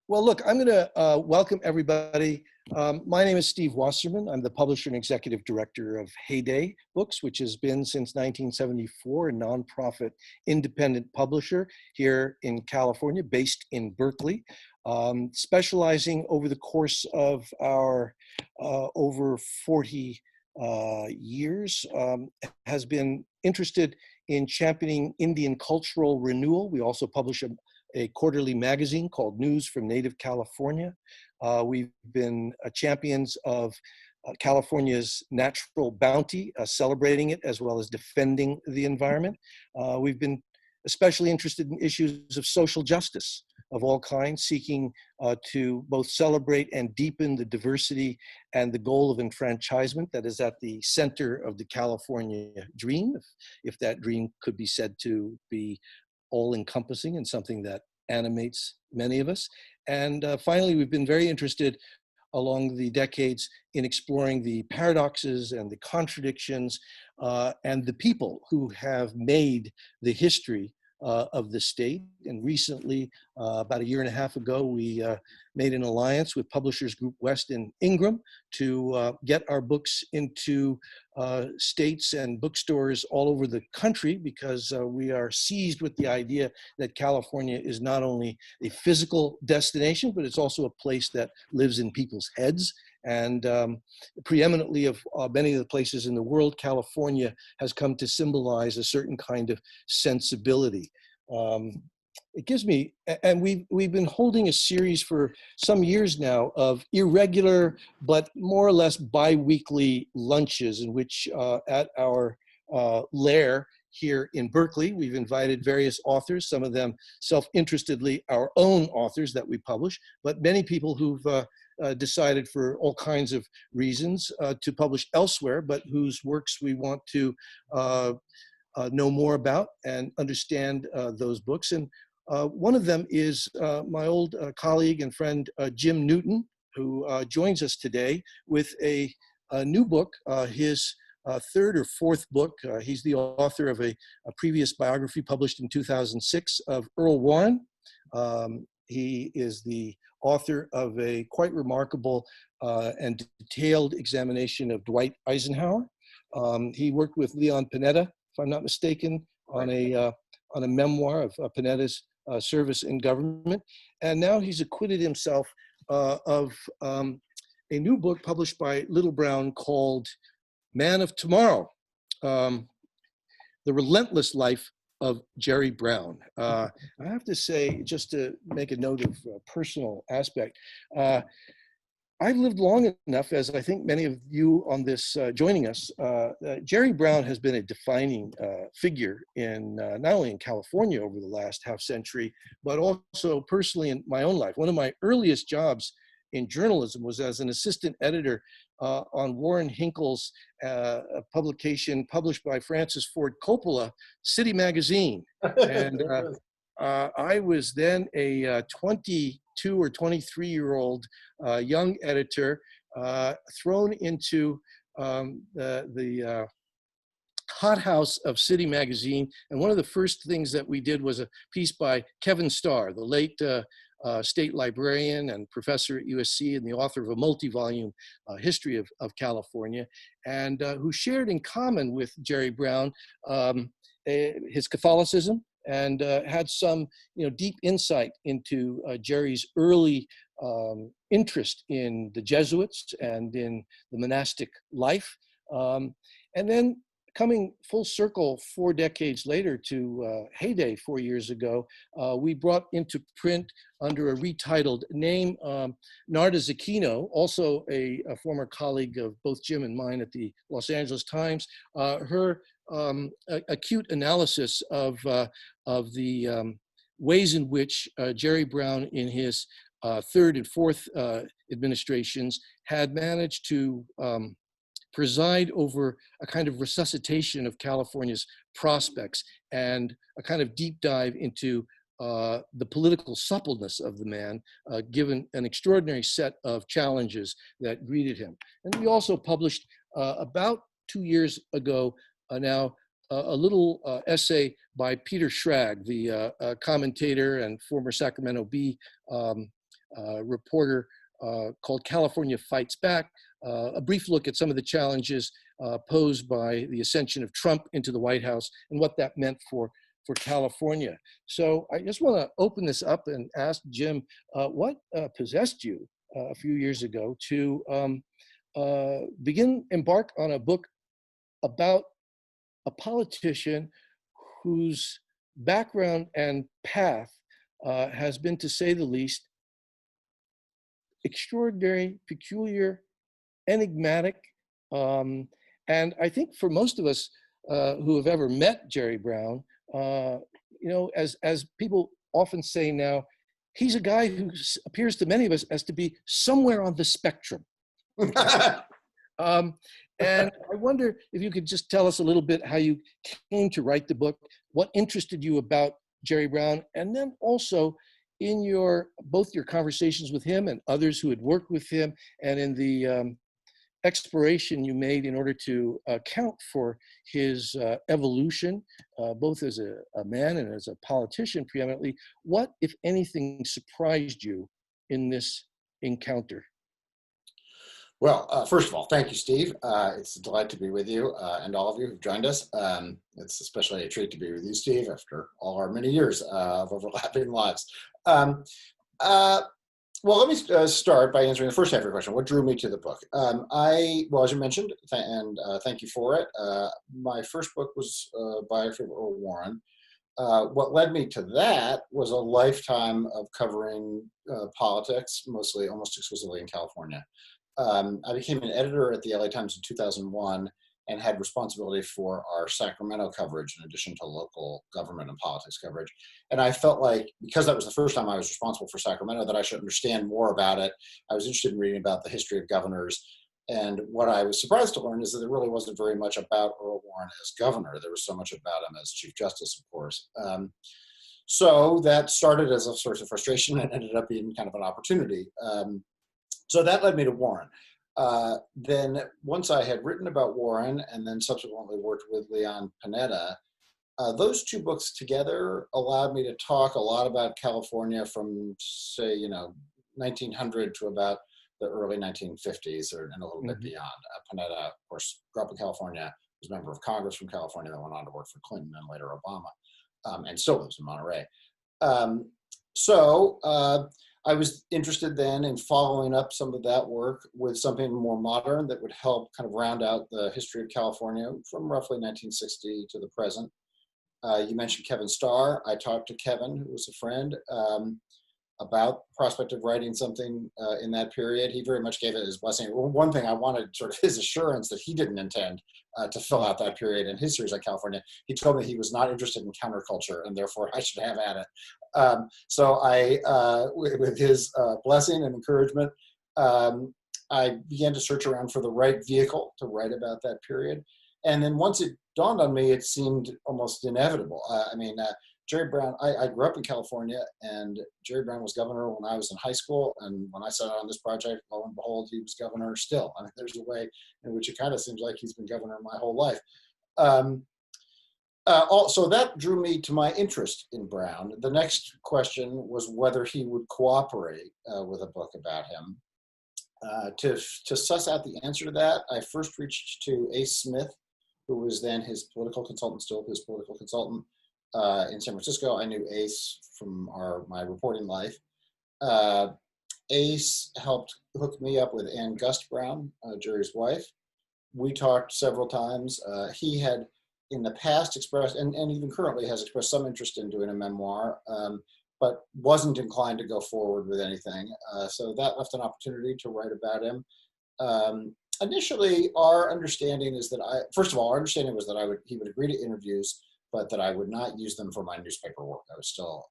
Well, look, I'm going to welcome everybody. My name is Steve Wasserman. I'm the publisher and executive director of Heyday Books, which has been since 1974 a nonprofit independent publisher here in California, based in Berkeley, specializing over the course of our over 40 years, has been interested in championing Indian cultural renewal. We also publish a quarterly magazine called News from Native California. We've been champions of California's natural bounty, celebrating it as well as defending the environment. We've been especially interested in issues of social justice of all kinds, seeking to both celebrate and deepen the diversity and the goal of enfranchisement that is at the center of the California dream, if that dream could be said to be all-encompassing and something that animates many of us. And finally, we've been very interested along the decades in exploring the paradoxes and the contradictions and the people who have made the history of the state. And recently, about a year and a half ago, we made an alliance with Publishers Group West in Ingram to get our books into states and bookstores all over the country, because we are seized with the idea that California is not only a physical destination, but it's also a place that lives in people's heads. And preeminently of many of the places in the world, California has come to symbolize a certain kind of sensibility. It gives me, and we've been holding a series for some years now of irregular but more or less bi-weekly lunches in which at our lair here in Berkeley, we've invited various authors, some of them self-interestedly our own authors that we publish, but many people who've decided for all kinds of reasons to publish elsewhere, but whose works we want to know more about and understand those books. And one of them is my old colleague and friend, Jim Newton, who joins us today with a new book, his third or fourth book. He's the author of a previous biography published in 2006 of Earl Warren. He is the author of a quite remarkable and detailed examination of Dwight Eisenhower. He worked with Leon Panetta, if I'm not mistaken, on a memoir of Panetta's service in government. And now he's acquitted himself of a new book published by Little Brown called Man of Tomorrow, The Relentless Life of Jerry Brown. I have to say, just to make a note of personal aspect, I've lived long enough, as I think many of you on this joining us, Jerry Brown has been a defining figure in not only in California over the last half century, but also personally in my own life. One of my earliest jobs in journalism was as an assistant editor on Warren Hinkle's publication published by Francis Ford Coppola, City Magazine. And I was then a 22 or 23-year-old young editor thrown into the hothouse of City Magazine. And one of the first things that we did was a piece by Kevin Starr, the late state librarian and professor at USC and the author of a multi-volume history of California, and who shared in common with Jerry Brown his Catholicism, and had some deep insight into Jerry's early interest in the Jesuits and in the monastic life. And then coming full circle 4 decades later to Heyday 4 years ago, we brought into print under a retitled name Narda Zecchino, also a former colleague of both Jim and mine at the Los Angeles Times, her acute analysis of the ways in which Jerry Brown in his third and fourth administrations had managed to preside over a kind of resuscitation of California's prospects and a kind of deep dive into the political suppleness of the man, given an extraordinary set of challenges that greeted him. And we also published about 2 years ago now a little essay by Peter Schrag, the commentator and former Sacramento Bee reporter called California Fights Back, a brief look at some of the challenges posed by the ascension of Trump into the White House and what that meant for California. So I just want to open this up and ask Jim, what possessed you a few years ago to embark on a book about a politician whose background and path has been, to say the least, extraordinary, peculiar, enigmatic. And I think for most of us who have ever met Jerry Brown, as people often say now, he's a guy who appears to many of us as to be somewhere on the spectrum. And I wonder if you could just tell us a little bit how you came to write the book, what interested you about Jerry Brown, and then also in both your conversations with him and others who had worked with him, and in the exploration you made in order to account for his evolution, both as a man and as a politician preeminently. What, if anything, surprised you in this encounter? Well, first of all, thank you, Steve. It's a delight to be with you and all of you who've joined us. It's especially a treat to be with you, Steve, after all our many years of overlapping lives. Well, let me start by answering the first half of your question. What drew me to the book? Well, as you mentioned, and thank you for it, my first book was a biography of Earl Warren. What led me to that was a lifetime of covering politics, mostly, almost exclusively in California. I became an editor at the LA Times in 2001 and had responsibility for our Sacramento coverage in addition to local government and politics coverage. And I felt like, because that was the first time I was responsible for Sacramento, that I should understand more about it. I was interested in reading about the history of governors. And what I was surprised to learn is that there really wasn't very much about Earl Warren as governor. There was so much about him as Chief Justice, of course. So that started as a source of frustration and ended up being kind of an opportunity. So that led me to Warren. Then once I had written about Warren and then subsequently worked with Leon Panetta, those two books together allowed me to talk a lot about California from, say, 1900 to about the early 1950s and a little bit beyond. Panetta, of course, grew up in California, was a member of Congress from California, then went on to work for Clinton and later Obama, and still lives in Monterey. I was interested then in following up some of that work with something more modern that would help kind of round out the history of California from roughly 1960 to the present. You mentioned Kevin Starr. I talked to Kevin, who was a friend, about the prospect of writing something in that period. He very much gave it his blessing. One thing I wanted, sort of his assurance that he didn't intend to fill out that period in his series on California. He told me he was not interested in counterculture and therefore I should have at it. So I, with his blessing and encouragement, I began to search around for the right vehicle to write about that period. And then once it dawned on me, it seemed almost inevitable. Jerry Brown, I grew up in California, and Jerry Brown was governor when I was in high school. And when I set out on this project, lo and behold, he was governor still. I mean, there's a way in which it kind of seems like he's been governor my whole life. So that drew me to my interest in Brown. The next question was whether he would cooperate with a book about him. To suss out the answer to that, I first reached to Ace Smith, who was then his political consultant, still his political consultant, in San Francisco. I knew Ace from my reporting life. Ace helped hook me up with Ann Gust Brown, Jerry's wife. We talked several times. He had in the past expressed, and even currently has expressed some interest in doing a memoir, but wasn't inclined to go forward with anything. So that left an opportunity to write about him. Initially, our understanding is that our understanding was that he would agree to interviews, but that I would not use them for my newspaper work. I was still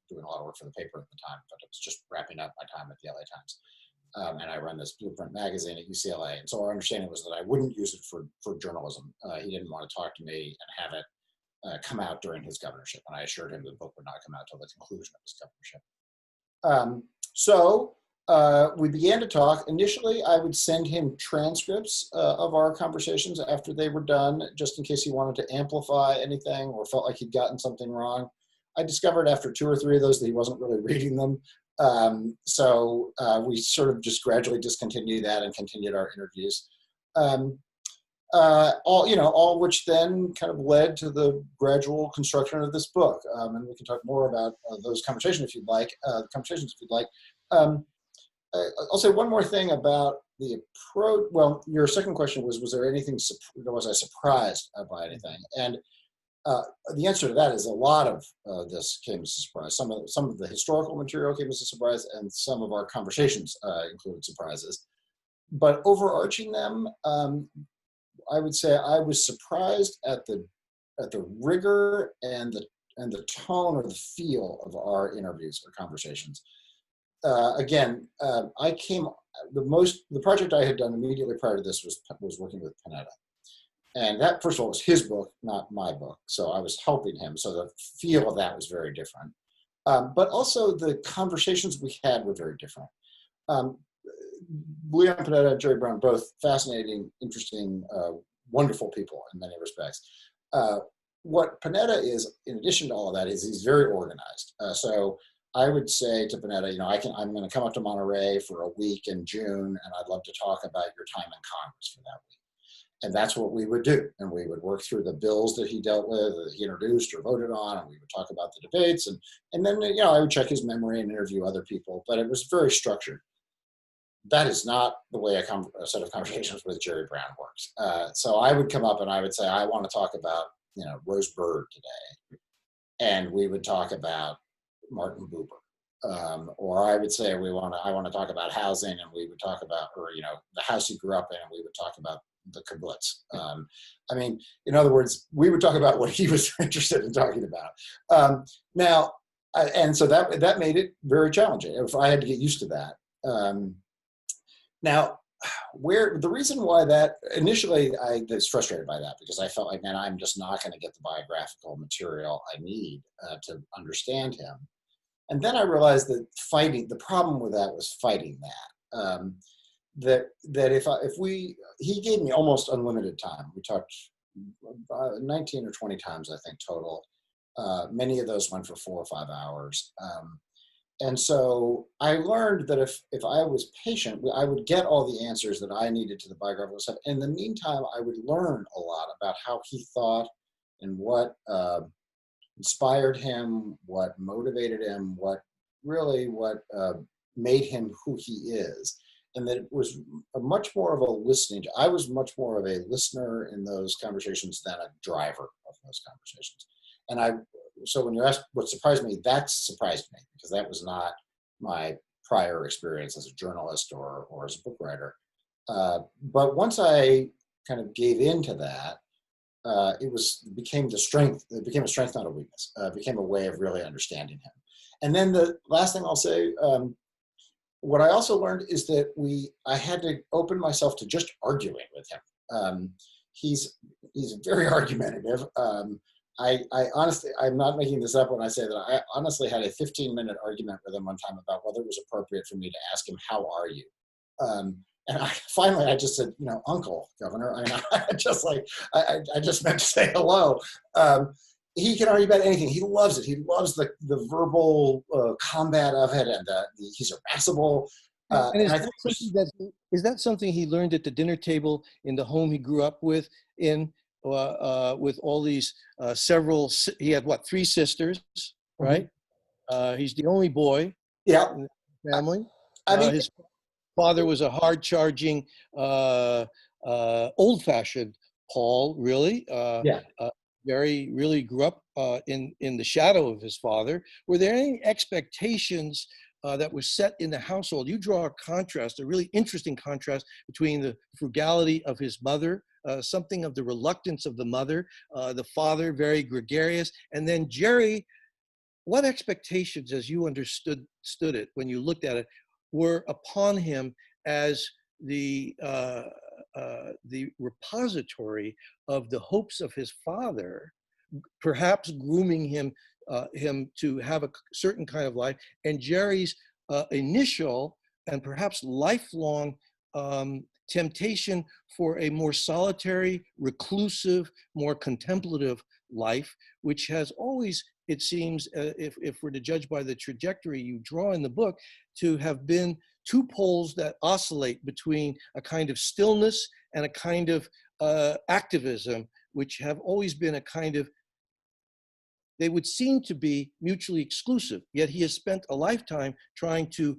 doing a lot of work for the paper at the time, but it was just wrapping up my time at the LA Times. And I run this Blueprint magazine at UCLA. And so our understanding was that I wouldn't use it for journalism. He didn't want to talk to me and have it come out during his governorship. And I assured him the book would not come out until the conclusion of his governorship. We began to talk. Initially, I would send him transcripts of our conversations after they were done, just in case he wanted to amplify anything or felt like he'd gotten something wrong. I discovered after 2 or 3 of those that he wasn't really reading them. So we sort of just gradually discontinued that and continued our interviews. All which then kind of led to the gradual construction of this book. And we can talk more about those conversations if you'd like. I'll say one more thing about the approach. Well, your second question was there anything, was I surprised by anything? And the answer to that is a lot of this came as a surprise. Some of the historical material came as a surprise, and some of our conversations included surprises. But overarching them, I would say I was surprised at the rigor and the tone or the feel of our interviews or conversations. The project I had done immediately prior to this was working with Panetta. And that, first of all, was his book, not my book. So I was helping him. So the feel of that was very different. But also the conversations we had were very different. Leon Panetta and Jerry Brown, both fascinating, interesting, wonderful people in many respects. What Panetta is, in addition to all of that, is he's very organized. So I would say to Panetta, I'm going to come up to Monterey for a week in June, and I'd love to talk about your time in Congress for that week. And that's what we would do. And we would work through the bills that he dealt with, that he introduced or voted on, and we would talk about the debates. And then, I would check his memory and interview other people, but it was very structured. That is not the way a set of conversations with Jerry Brown works. So I would come up and I would say, I want to talk about, Rose Bird today. And we would talk about Martin Buber. Or I would say, I want to talk about housing, and we would talk about, the house he grew up in, and we would talk about the kibbutz. In other words, we would talk about what he was interested in talking about. And so that made it very challenging. If I had to get used to that. The reason why that initially I was frustrated by that, because I felt like, man, I'm just not going to get the biographical material I need to understand him. And then I realized that the problem with that was fighting that. He gave me almost unlimited time. We talked 19 or 20 times, I think, total. Many of those went for 4 or 5 hours. And so I learned that if I was patient, I would get all the answers that I needed to the biographical stuff. In the meantime, I would learn a lot about how he thought and what inspired him, what motivated him, what made him who he is. And that it was much more of a listening. I was much more of a listener in those conversations than a driver of those conversations. So when you ask what surprised me, that surprised me, because that was not my prior experience as a journalist or as a book writer. But once I kind of gave into that, it became a strength, not a weakness. It became a way of really understanding him. And then the last thing I'll say, what I also learned is that I had to open myself to just arguing with him. He's very argumentative. I honestly, I'm not making this up when I say that I honestly had a 15-minute argument with him one time about whether it was appropriate for me to ask him, "How are you?" And finally I just said, "Uncle, Governor." I just meant to say hello. He can argue about anything. He loves it. He loves the verbal combat of it, and he's irascible. Is that something he learned at the dinner table in the home he grew up with with all these he had 3 sisters, right? He's the only boy in the family. His father was a hard-charging, old-fashioned Paul, really. Really grew up in the shadow of his father. Were there any expectations that was set in the household? You draw a really interesting contrast between the frugality of his mother, something of the reluctance of the mother, the father, very gregarious, and then Jerry. What expectations, as you understood it when you looked at it, were upon him as the repository of the hopes of his father, perhaps grooming him to have a certain kind of life, and Jerry's initial and perhaps lifelong temptation for a more solitary, reclusive, more contemplative life, which has always it seems, if we're to judge by the trajectory you draw in the book, to have been two poles that oscillate between a kind of stillness and a kind of activism, which have always been a kind of, they would seem to be mutually exclusive, yet he has spent a lifetime trying to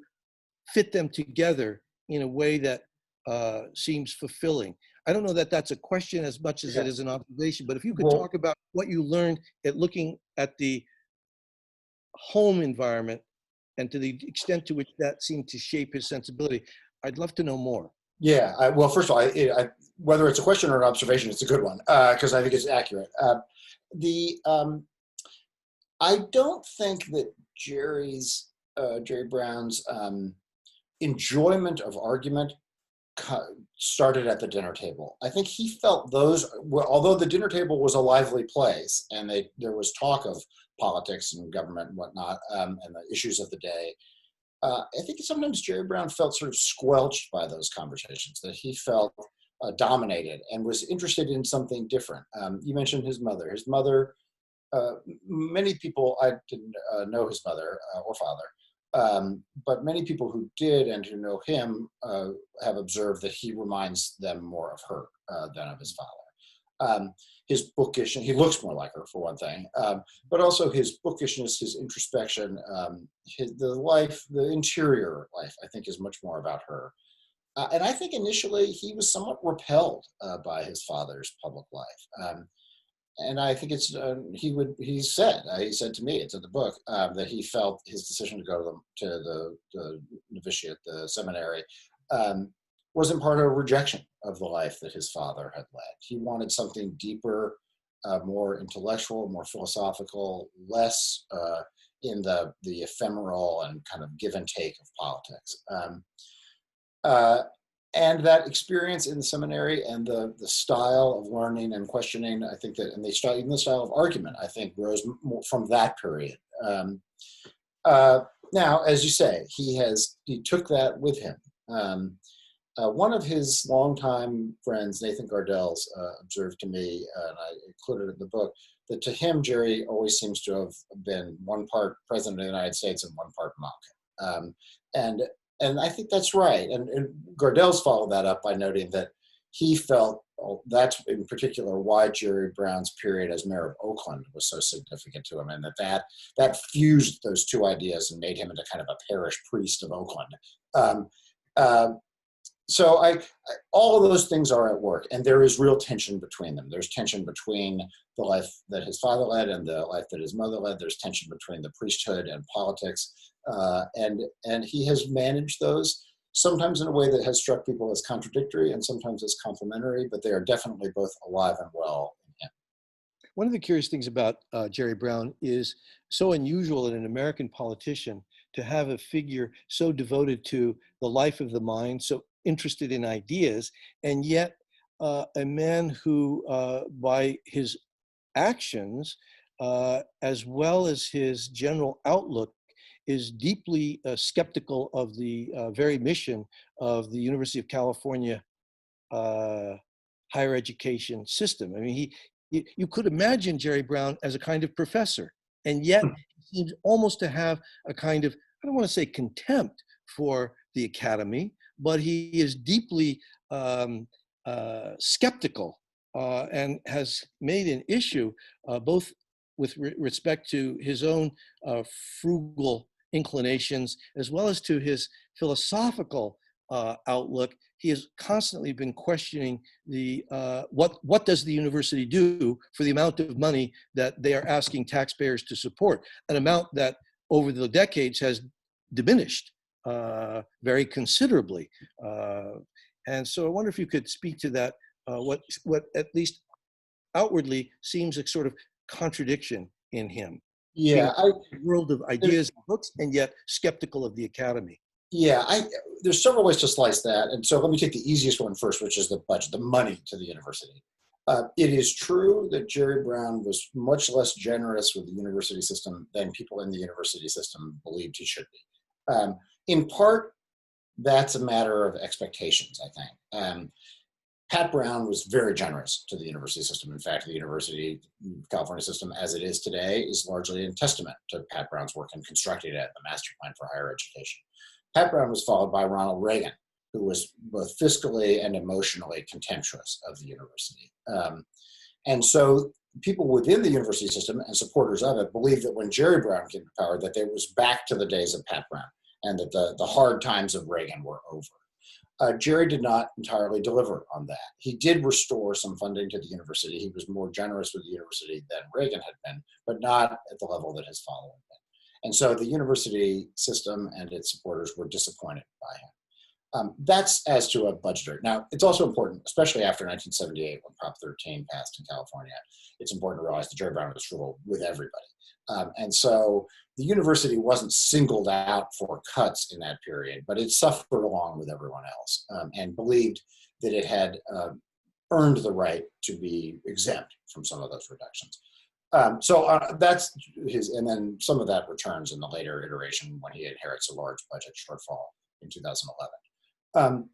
fit them together in a way that seems fulfilling. I don't know that that's a question as much as it is an observation, but if you could talk about what you learned at looking at the home environment and to the extent to which that seemed to shape his sensibility, I'd love to know more. Yeah, well, first of all, whether it's a question or an observation, it's a good one because I think it's accurate. I don't think that Jerry Brown's enjoyment of argument started at the dinner table. I think he felt although the dinner table was a lively place and there was talk of politics and government and whatnot, and the issues of the day, I think sometimes Jerry Brown felt sort of squelched by those conversations, that he felt dominated and was interested in something different. You mentioned his mother. His mother, many people, I didn't know his mother or father, but many people who did and who know him have observed that he reminds them more of her than of his father. His bookish, and he looks more like her for one thing, but also his bookishness, his introspection, the interior life, I think is much more about her. And I think initially he was somewhat repelled by his father's public life. And I think he said to me, it's in the book, that he felt his decision to go to the novitiate, the seminary, was in part a rejection of the life that his father had led. He wanted something deeper, more intellectual, more philosophical, less in the ephemeral and kind of give and take of politics. And that experience in the seminary and the style of learning and questioning, I think that, and even the style of argument, I think rose more from that period. Now, as you say, he took that with him. One of his longtime friends, Nathan Gardell's, observed to me, and I included it in the book, that to him, Jerry always seems to have been one part president of the United States and one part monk. And I think that's right. And Gardell's followed that up by noting that he felt that's in particular why Jerry Brown's period as mayor of Oakland was so significant to him, and that fused those two ideas and made him into kind of a parish priest of Oakland. So all of those things are at work, and there is real tension between them. There's tension between the life that his father led and the life that his mother led. There's tension between the priesthood and politics, and he has managed those sometimes in a way that has struck people as contradictory and sometimes as complementary, but they are definitely both alive and well in him. One of the curious things about Jerry Brown is so unusual in an American politician to have a figure so devoted to the life of the mind, so interested in ideas, and yet a man who, by his actions, as well as his general outlook, is deeply skeptical of the very mission of the University of California higher education system. I mean, you could imagine Jerry Brown as a kind of professor, and yet he seems almost to have a kind of, I don't want to say contempt for the academy, but he is deeply skeptical and has made an issue both with respect to his own frugal inclinations as well as to his philosophical outlook. He has constantly been questioning the what does the university do for the amount of money that they are asking taxpayers to support, an amount that over the decades has diminished very considerably. And so I wonder if you could speak to that, what at least outwardly seems a sort of contradiction in him. Yeah, world of ideas and books, and yet skeptical of the academy. Yeah, there's several ways to slice that. And so let me take the easiest one first, which is the budget, the money to the university. It is true that Jerry Brown was much less generous with the university system than people in the university system believed he should be. In part, that's a matter of expectations, I think. Pat Brown was very generous to the university system. In fact, the California system as it is today is largely in testament to Pat Brown's work in constructing it, the master plan for higher education. Pat Brown was followed by Ronald Reagan, who was both fiscally and emotionally contemptuous of the university. And so people within the university system and supporters of it believed that when Jerry Brown came to power, that it was back to the days of Pat Brown and that the hard times of Reagan were over. Jerry did not entirely deliver on that. He did restore some funding to the university. He was more generous with the university than Reagan had been, but not at the level that his follower had been. And so the university system and its supporters were disappointed by him. That's as to a budgeter. Now, it's also important, especially after 1978 when Prop 13 passed in California, it's important to realize that Jerry Brown was frugal with everybody. And so the university wasn't singled out for cuts in that period, but it suffered along with everyone else and believed that it had earned the right to be exempt from some of those reductions. That's his, and then some of that returns in the later iteration when he inherits a large budget shortfall in 2011.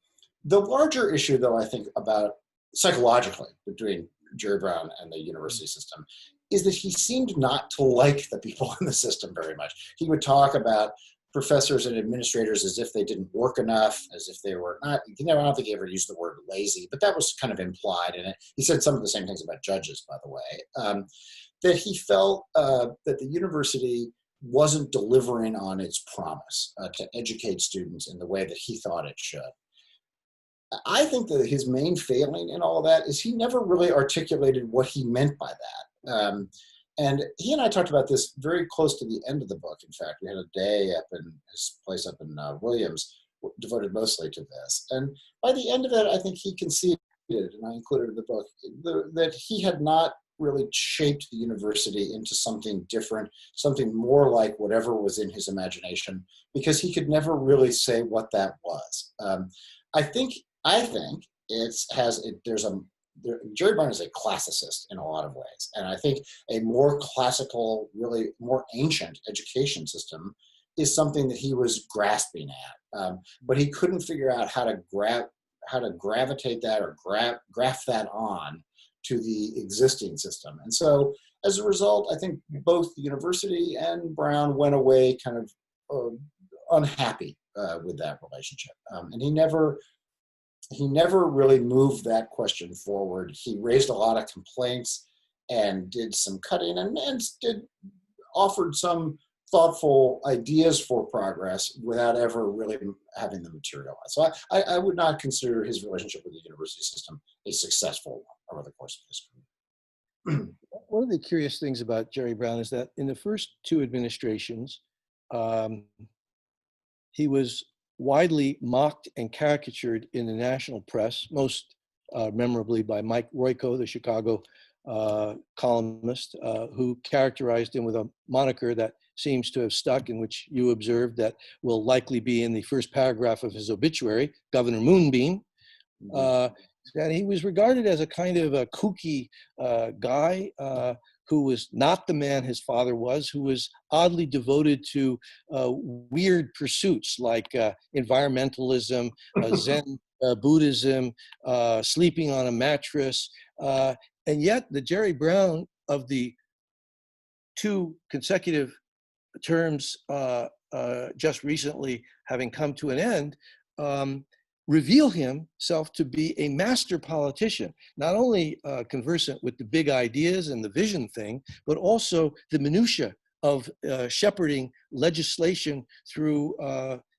The larger issue, though, I think about psychologically between Jerry Brown and the university system is that he seemed not to like the people in the system very much. He would talk about professors and administrators as if they didn't work enough, as if they were not, I don't think he ever used the word lazy, but that was kind of implied in it. He said some of the same things about judges, by the way, that he felt that the university wasn't delivering on its promise to educate students in the way that he thought it should. I think that his main failing in all of that is he never really articulated what he meant by that. And he and I talked about this very close to the end of the book. In fact, we had a day up in his place up in Williams devoted mostly to this. And by the end of it, I think he conceded, and I included in the book, that he had not really shaped the university into something different, something more like whatever was in his imagination, because he could never really say what that was. I think Jerry Brown is a classicist in a lot of ways. And I think a more classical, really more ancient education system is something that he was grasping at. But he couldn't figure out how to gravitate that or graft that on to the existing system. And so as a result, I think both the university and Brown went away kind of unhappy with that relationship. And he never really moved that question forward. He raised a lot of complaints and did some cutting and offered some thoughtful ideas for progress without ever really having them materialize. So I would not consider his relationship with the university system a successful one over the course of his career. One of the curious things about Jerry Brown is that in the first two administrations, he was widely mocked and caricatured in the national press, most memorably by Mike Royko, the Chicago columnist, who characterized him with a moniker that seems to have stuck, in which you observed that will likely be in the first paragraph of his obituary, Governor Moonbeam. And he was regarded as a kind of a kooky guy who was not the man his father was, who was oddly devoted to weird pursuits like environmentalism, Zen Buddhism, sleeping on a mattress. And yet the Jerry Brown of the two consecutive terms just recently having come to an end, reveal himself to be a master politician, not only conversant with the big ideas and the vision thing, but also the minutia of shepherding legislation through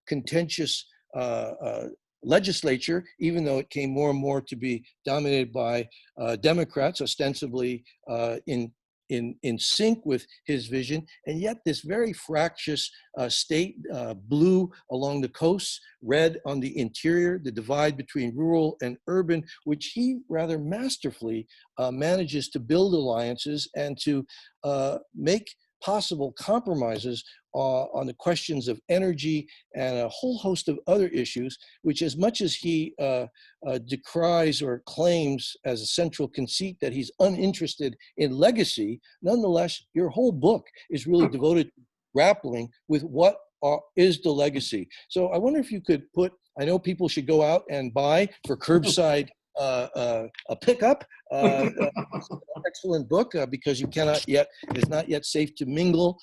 contentious legislature, even though it came more and more to be dominated by Democrats, ostensibly in sync with his vision. And yet this very fractious state, blue along the coasts, red on the interior, the divide between rural and urban, which he rather masterfully manages to build alliances and to make possible compromises on the questions of energy and a whole host of other issues, which, as much as he decries or claims as a central conceit that he's uninterested in legacy, nonetheless, your whole book is really devoted to grappling with what is the legacy. So I wonder if you could put, I know people should go out and buy for curbside a pickup. Excellent book because it's not yet safe to mingle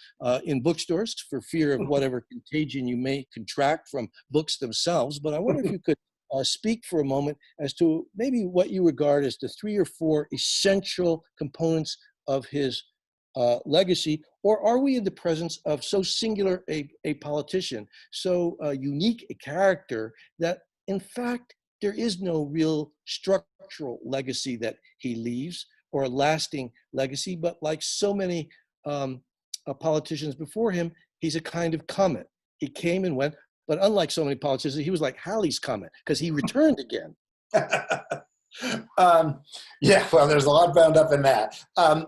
in bookstores for fear of whatever contagion you may contract from books themselves. But I wonder if you could speak for a moment as to maybe what you regard as the 3 or 4 essential components of his legacy, or are we in the presence of so singular a politician, so unique a character that in fact there is no real structural legacy that he leaves or a lasting legacy, but like so many politicians before him, he's a kind of comet. He came and went, but unlike so many politicians, he was like Halley's Comet because he returned again. Yeah, well, there's a lot bound up in that.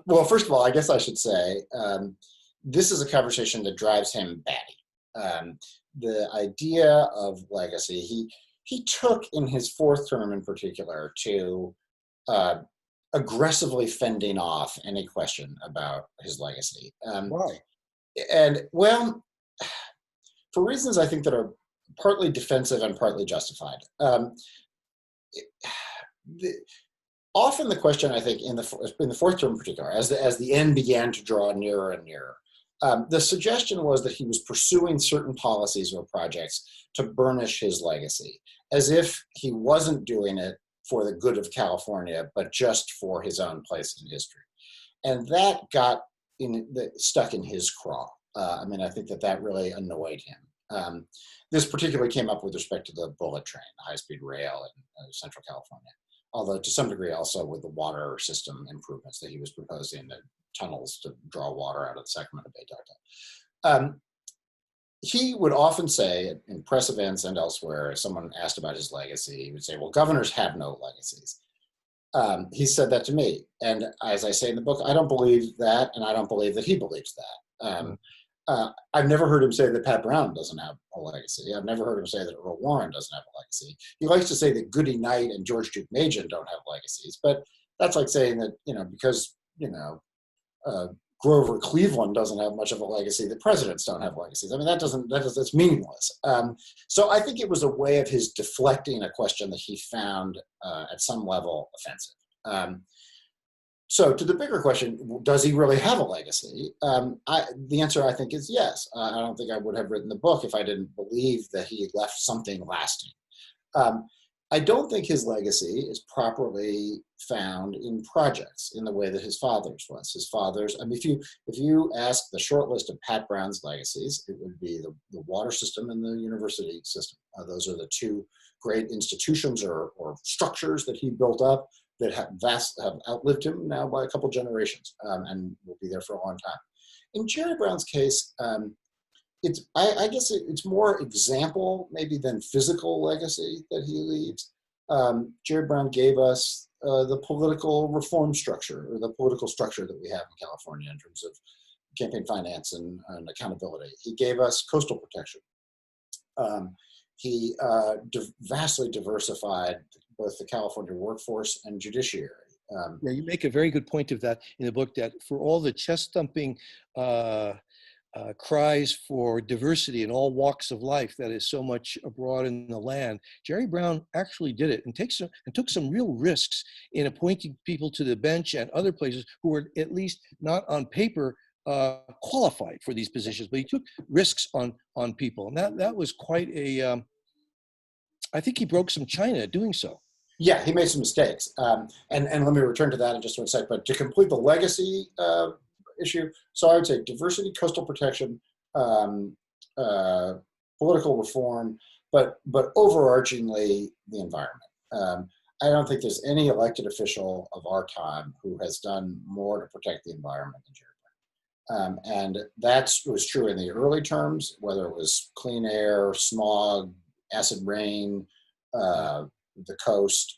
Well, first of all, I guess I should say, this is a conversation that drives him batty. The idea of legacy, he took in his 4th term in particular to aggressively fending off any question about his legacy. Why? And well, for reasons I think that are partly defensive and partly justified. Often the question, I think, in the 4th term in particular, as the end began to draw nearer and nearer, the suggestion was that he was pursuing certain policies or projects to burnish his legacy, as if he wasn't doing it for the good of California, but just for his own place in history. And that got stuck in his craw. I mean, I think that really annoyed him. This particularly came up with respect to the bullet train, the high-speed rail in Central California, although to some degree also with the water system improvements that he was proposing, the tunnels to draw water out of the Sacramento Bay Delta. He would often say in press events and elsewhere, if someone asked about his legacy, he would say, well, governors have no legacies. He said that to me. And as I say in the book, I don't believe that, and I don't believe that he believes that. I've never heard him say that Pat Brown doesn't have a legacy. I've never heard him say that Earl Warren doesn't have a legacy. He likes to say that Goody Knight and George Duke Machen don't have legacies, but that's like saying that, because, Grover Cleveland doesn't have much of a legacy, the presidents don't have legacies. I mean, that's meaningless. So I think it was a way of his deflecting a question that he found at some level offensive. So to the bigger question, does he really have a legacy? The answer, I think, is yes. I don't think I would have written the book if I didn't believe that he had left something lasting. I don't think his legacy is properly found in projects in the way that his father's was. His father's, I mean, if you ask the short list of Pat Brown's legacies, it would be the water system and the university system. Those are the 2 great institutions or structures that he built up that have outlived him now by a couple generations and will be there for a long time. In Jerry Brown's case, I guess it's more example maybe than physical legacy that he leaves. Jerry Brown gave us the political reform structure, or the political structure that we have in California in terms of campaign finance and accountability. He gave us coastal protection. He vastly diversified both the California workforce and judiciary. Yeah, you make a very good point of that in the book, that for all the chest-thumping cries for diversity in all walks of life that is so much abroad in the land, Jerry Brown actually did it and took some real risks in appointing people to the bench and other places who were at least not on paper qualified for these positions, but he took risks on people, and that was quite a. I think he broke some china doing so. Yeah, he made some mistakes, and let me return to that in just one sec. But to complete the legacy issue, so I would say diversity, coastal protection, political reform, but overarchingly the environment. I don't think there's any elected official of our time who has done more to protect the environment than Jerry Brown. And that was true in the early terms, whether it was clean air, smog, acid rain, the coast,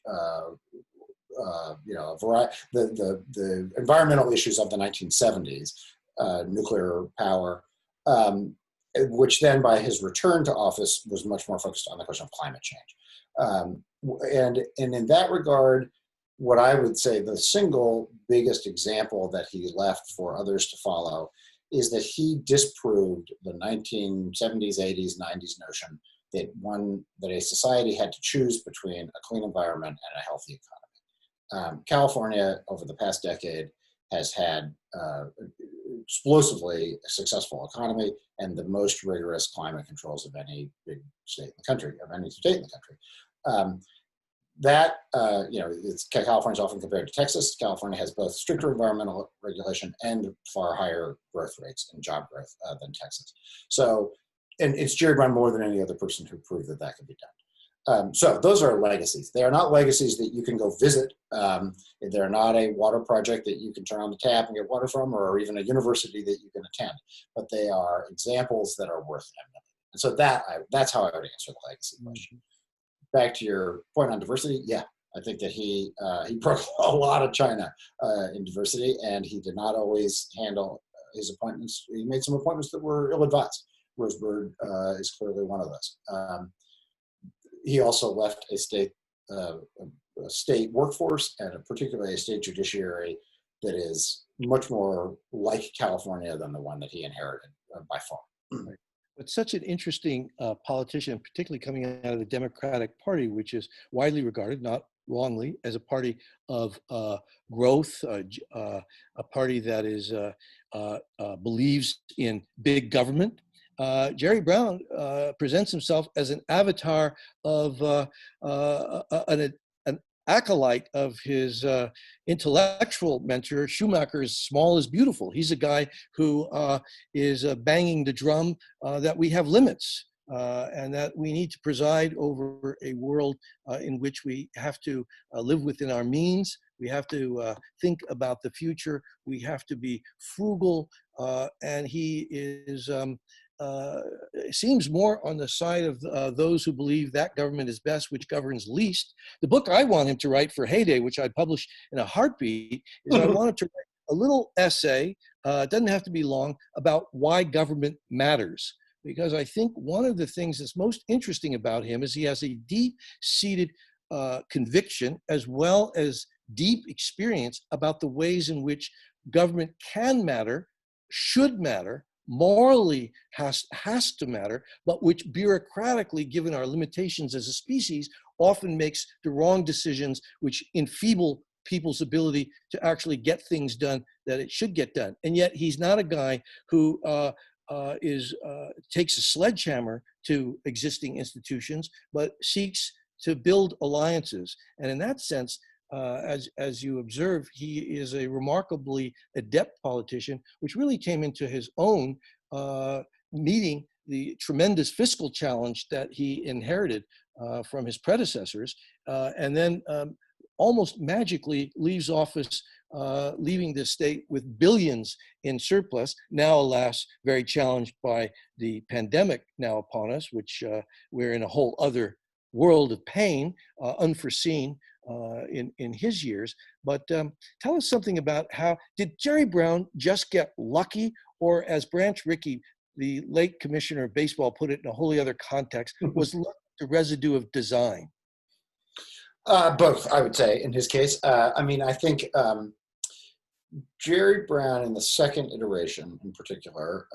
the environmental issues of the 1970s, nuclear power, which then by his return to office was much more focused on the question of climate change. And in that regard, what I would say the single biggest example that he left for others to follow is that he disproved the 1970s, 80s, 90s notion that a society had to choose between a clean environment and a healthy economy. California, over the past decade, has had explosively successful economy and the most rigorous climate controls of any big state in the country, of any state in the country. California is often compared to Texas. California has both stricter environmental regulation and far higher growth rates and job growth than Texas. So, and it's Jerry Brown more than any other person who proved that that could be done. So those are legacies. They are not legacies that you can go visit. They're not a water project that you can turn on the tap and get water from, or even a university that you can attend. But they are examples that are worth emulating. And so that's how I would answer the legacy question. Back to your point on diversity, yeah, I think that he broke a lot of China in diversity, and he did not always handle his appointments. He made some appointments that were ill-advised. Rosebird is clearly one of those. He also left a state workforce, and particularly a state judiciary that is much more like California than the one that he inherited by far. Right. But such an interesting politician, particularly coming out of the Democratic Party, which is widely regarded, not wrongly, as a party of growth, a party that is believes in big government. Jerry Brown presents himself as an avatar of an acolyte of his intellectual mentor, Schumacher's Small is Beautiful. He's a guy who is banging the drum that we have limits and that we need to preside over a world in which we have to live within our means. We have to think about the future. We have to be frugal. And he is seems more on the side of those who believe that government is best, which governs least. The book I want him to write for Heyday, which I'd publish in a heartbeat, is I want him to write a little essay, it doesn't have to be long, about why government matters. Because I think one of the things that's most interesting about him is he has a deep-seated conviction as well as deep experience about the ways in which government can matter, should matter, morally has to matter, but which bureaucratically, given our limitations as a species, often makes the wrong decisions, which enfeeble people's ability to actually get things done that it should get done. And yet he's not a guy who takes a sledgehammer to existing institutions, but seeks to build alliances. And in that sense, as you observe, he is a remarkably adept politician, which really came into his own meeting the tremendous fiscal challenge that he inherited from his predecessors, and then almost magically leaves office, leaving the state with billions in surplus, now alas, very challenged by the pandemic now upon us, which we're in a whole other world of pain, unforeseen in his years. But tell us something about how, did Jerry Brown just get lucky, or as Branch Rickey, the late commissioner of baseball, put it in a wholly other context, was luck the residue of design? Both, I would say, in his case. I mean, I think Jerry Brown, in the second iteration in particular,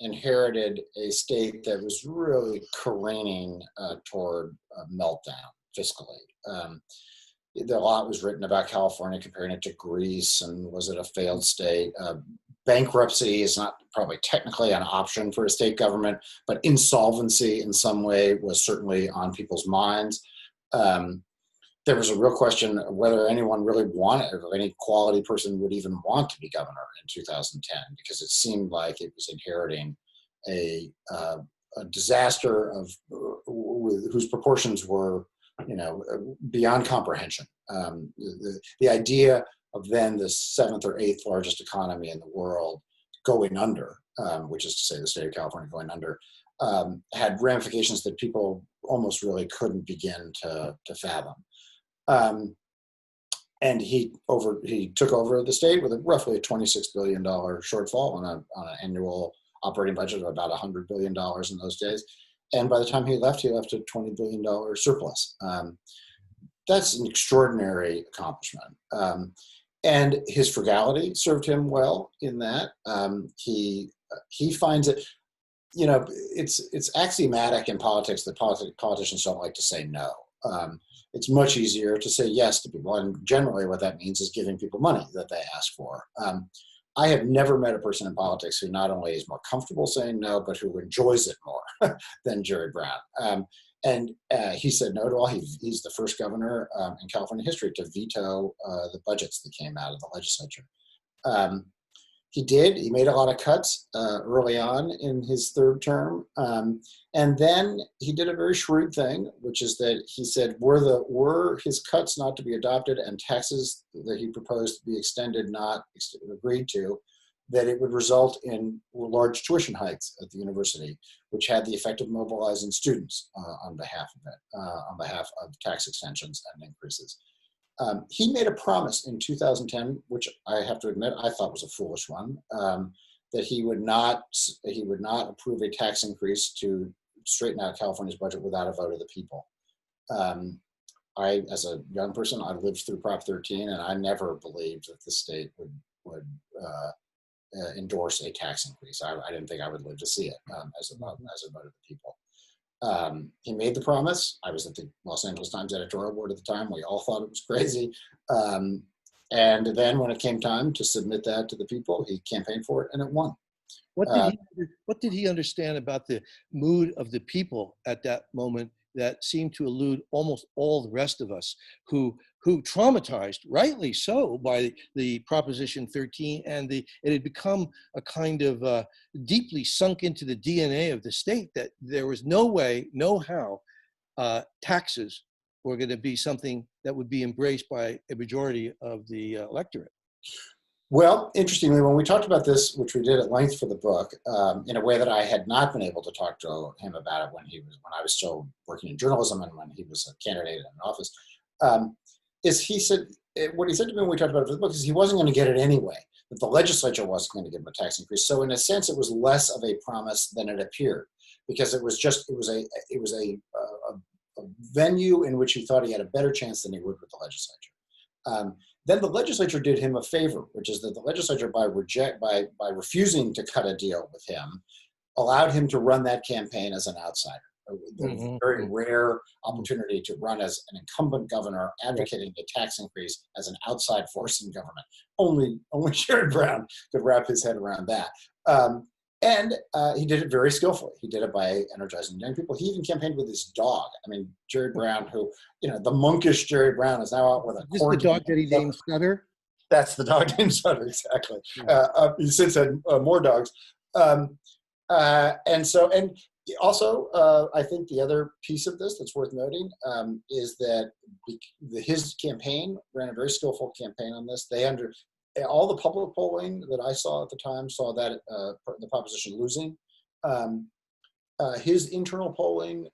inherited a state that was really careening toward meltdown fiscally. A lot was written about California, comparing it to Greece, and was it a failed state? Bankruptcy is not probably technically an option for a state government, but insolvency in some way was certainly on people's minds. There was a real question of whether anyone really wanted, or any quality person would even want to be governor in 2010, because it seemed like it was inheriting a disaster of whose proportions were, beyond comprehension. The idea of then the seventh or eighth largest economy in the world going under, which is to say the state of California going under, had ramifications that people almost really couldn't begin to fathom. And he took over the state with roughly a $26 billion shortfall on an annual operating budget of about $100 billion in those days. And by the time he left a $20 billion surplus. That's an extraordinary accomplishment. And his frugality served him well in that. He finds it, it's axiomatic in politics that politicians don't like to say no. It's much easier to say yes to people, and generally what that means is giving people money that they ask for. I have never met a person in politics who not only is more comfortable saying no, but who enjoys it more than Jerry Brown. And he said no to all. He's the first governor in California history to veto the budgets that came out of the legislature. He did. He made a lot of cuts early on in his third term. And then he did a very shrewd thing, which is that he said, were his cuts not to be adopted and taxes that he proposed to be extended not agreed to, that it would result in large tuition hikes at the university, which had the effect of mobilizing students on behalf of it, on behalf of tax extensions and increases. He made a promise in 2010, which I have to admit I thought was a foolish one, that he would not approve a tax increase to straighten out California's budget without a vote of the people. As a young person, I lived through Prop 13, and I never believed that the state would endorse a tax increase. I didn't think I would live to see it as a vote of the people. He made the promise. I was at the Los Angeles Times editorial board at the time. We all thought it was crazy. And then when it came time to submit that to the people, he campaigned for it and it won. What did he understand about the mood of the people at that moment that seemed to elude almost all the rest of us who traumatized, rightly so, by the Proposition 13, and it had become a kind of deeply sunk into the DNA of the state that there was no way, no how, taxes were going to be something that would be embraced by a majority of the electorate. Well, interestingly, when we talked about this, which we did at length for the book, in a way that I had not been able to talk to him about it when I was still working in journalism and when he was a candidate in an office, what he said to me when we talked about it for the book is he wasn't going to get it anyway, that the legislature wasn't going to give him a tax increase. So in a sense, it was less of a promise than it appeared, because it was a venue in which he thought he had a better chance than he would with the legislature. Then the legislature did him a favor, which is that the legislature, by refusing to cut a deal with him, allowed him to run that campaign as an outsider. The very rare opportunity to run as an incumbent governor advocating a tax increase as an outside force in government. Only Jerry Brown could wrap his head around that. And he did it very skillfully. He did it by energizing young people. He even campaigned with his dog. I mean, Jerry Brown, who, the monkish Jerry Brown is now out with a This is the dog that he named Sutter? That's the dog named Sutter, exactly. He's since had more dogs. And also, I think the other piece of this that's worth noting is that his campaign ran a very skillful campaign on this. All the public polling that I saw at the time saw that the proposition losing. His internal polling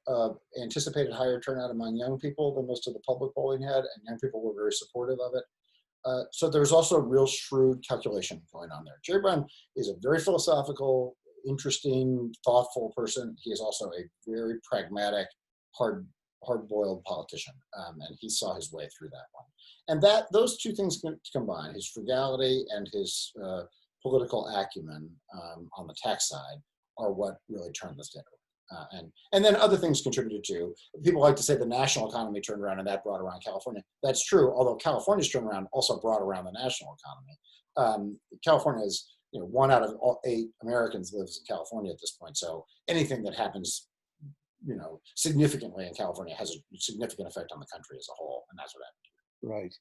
anticipated higher turnout among young people than most of the public polling had, and young people were very supportive of it. So there's also a real shrewd calculation going on there. Jerry Brown is a very philosophical, interesting, thoughtful person. He is also a very pragmatic, hard-boiled politician, and he saw his way through that one. And those two things combined, his frugality and his political acumen on the tax side, are what really turned the state around. And then other things contributed too. People like to say the national economy turned around and that brought around California. That's true, although California's turnaround also brought around the national economy. California is, 1 out of 8 Americans lives in California at this point. So anything that happens, significantly in California has a significant effect on the country as a whole, and that's what happened. Right.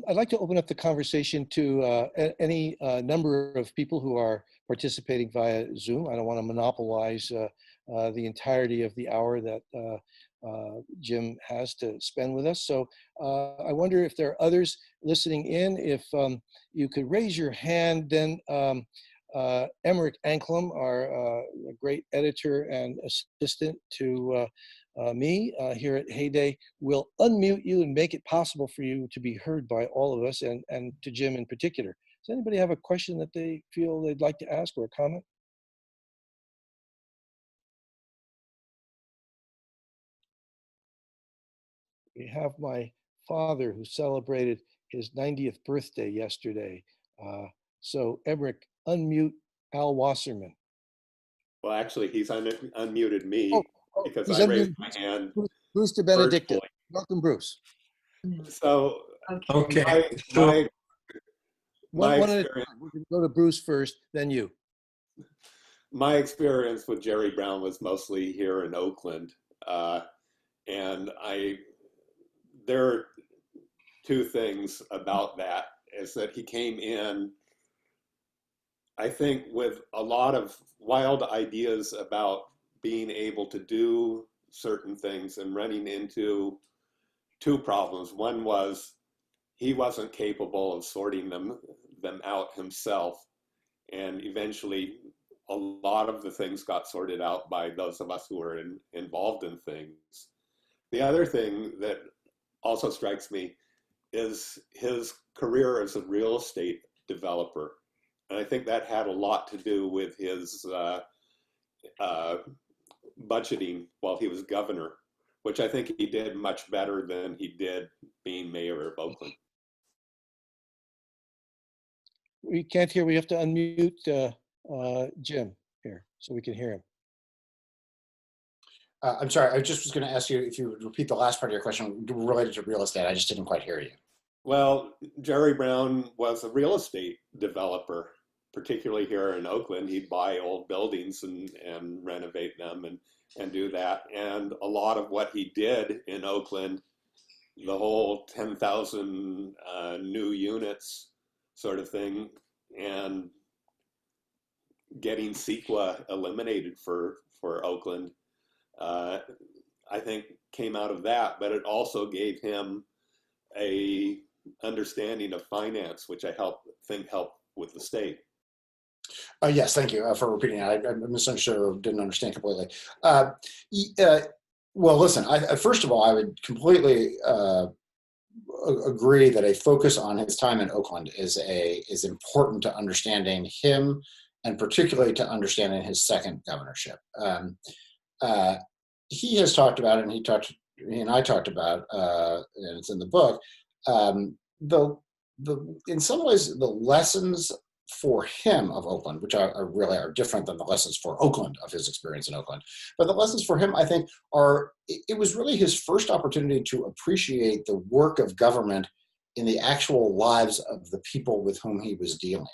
I'd like to open up the conversation to any number of people who are participating via Zoom. I don't want to monopolize the entirety of the hour that Jim has to spend with us. So I wonder if there are others listening in. If you could raise your hand, then Emmerich Anklum, our great editor and assistant to me here at Heyday, will unmute you and make it possible for you to be heard by all of us, and to Jim in particular. Does anybody have a question that they feel they'd like to ask or a comment? We have my father who celebrated his 90th birthday yesterday. So Emmerich, unmute Al Wasserman. Well, actually, he's unmuted me Oh, because he's I raised unmuted. my hand Bruce de Benedictis. virtually. Welcome, Bruce. So Okay. my One at a experience time. We're going to go to Bruce first, then you. my experience with Jerry Brown was mostly here in Oakland, and there are two things about that. Is that he came in, I think, with a lot of wild ideas about being able to do certain things and running into two problems. One was he wasn't capable of sorting them out himself, and eventually a lot of the things got sorted out by those of us who were involved in things. The other thing that also strikes me is his career as a real estate developer. And I think that had a lot to do with his budgeting while he was governor, which I think he did much better than he did being mayor of Oakland. We can't hear. We have to unmute Jim here so we can hear him. I'm sorry, I just was going to ask you if you would repeat the last part of your question related to real estate. I just didn't quite hear you. Well, Jerry Brown was a real estate developer, particularly here in Oakland. He'd buy old buildings and renovate them and do that. And a lot of what he did in Oakland, the whole 10,000 new units sort of thing, and getting CEQA eliminated for Oakland, I think came out of that. But it also gave him a understanding of finance, which I think helped with the state. Yes, thank you for repeating that. I misunderstood or didn't understand completely. Well, listen, first of all, I would completely agree that a focus on his time in Oakland is important to understanding him, and particularly to understanding his second governorship. He has talked about it, and he and I talked about, and it's in the book. In some ways, the lessons for him of Oakland, which are really different than the lessons for Oakland of his experience in Oakland. But the lessons for him, I think, it was really his first opportunity to appreciate the work of government in the actual lives of the people with whom he was dealing.